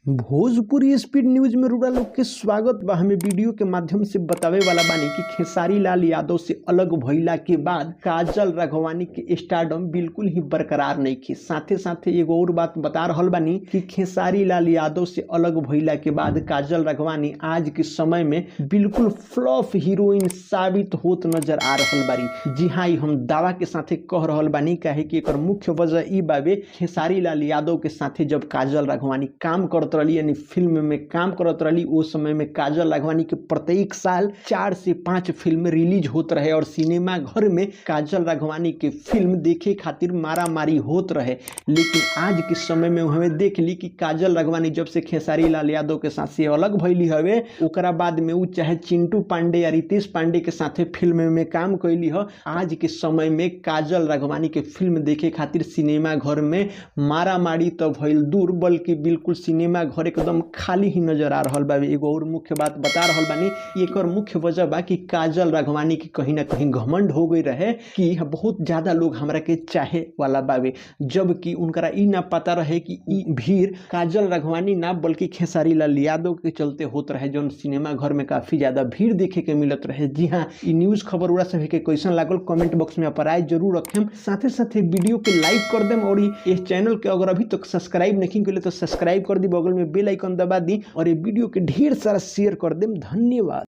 Bhojpuri speed news में रुड़ा लोग के स्वागत बा। हमें वीडियो के माध्यम से बतावे वाला बानी कि खेसारी लाल यादव से अलग भइला के बाद काजल राघवानी के स्टारडम बिल्कुल ही बरकरार नहीं थे। साथे साथे एगो और बात बता रहल बानी कि खेसारी लाल यादव से अलग भइला के बाद काजल राघवानी आज के समय में बिल्कुल फ्लॉप हीरोइन साबित होत नजर आ रहल बारी। जी हाँ, हम दावा के साथे कह रहल बानी काहे कि एकर मुख्य वजह ई बावे खेसारी लाल यादव के साथे जब काजल राघवानी काम करत रही, यानी फिल्म में काम करत रही, उस समय में काजल राघवानी के प्रत्येक साल 4 से 5 फिल्म रिलीज होत रहे और सिनेमा घर में काजल राघवानी के फिल्म देखे खातिर मारा मारी होत रहे। लेकिन आज के समय में हमें देख ली कि काजल राघवानी जब से खेसारी लाल यादव के साथ से अलग भइली हवे, ओकरा बाद में उ चाहे चिंटू पांडे या रितेश पांडे के साथे फिल्म में काम कैली ह। आज के समय में काजल राघवानी के फिल्म देखे खातिर सिनेमा घर में मारा मारी तो भइल दूर, बल्कि बिल्कुल सिनेमा घर एकदम खाली ही नजर आ रहल बा। एगो और मुख्य बात बता रहल बानी, एकर मुख्य वजह बा कि काजल राघवानी की कहीं ना कहीं घमंड हो गई रहे कि बहुत ज्यादा लोग हमरा के चाहे वाला बावे, जबकि उनकरा ई ना पता रहे कि ई भीड़ काजल राघवानी ना बल्कि खेसारी लाल यादव के चलते होत रहे, जो सिनेमा घर में काफी ज्यादा भीड़ देखे के मिलत रहे। जी हाँ, ई न्यूज खबर उड़ा सभी के कैसन लागल कमेंट बॉक्स में अपन राय जरूर रखें। साथे साथे वीडियो के लाइक कर देम और इस चैनल के अगर अभी तक सब्सक्राइब नहीं कइले तो सब्सक्राइब कर दी, बगल में बेल आइकन दबा दी और ये वीडियो के ढेर सारा शेयर कर देम। धन्यवाद।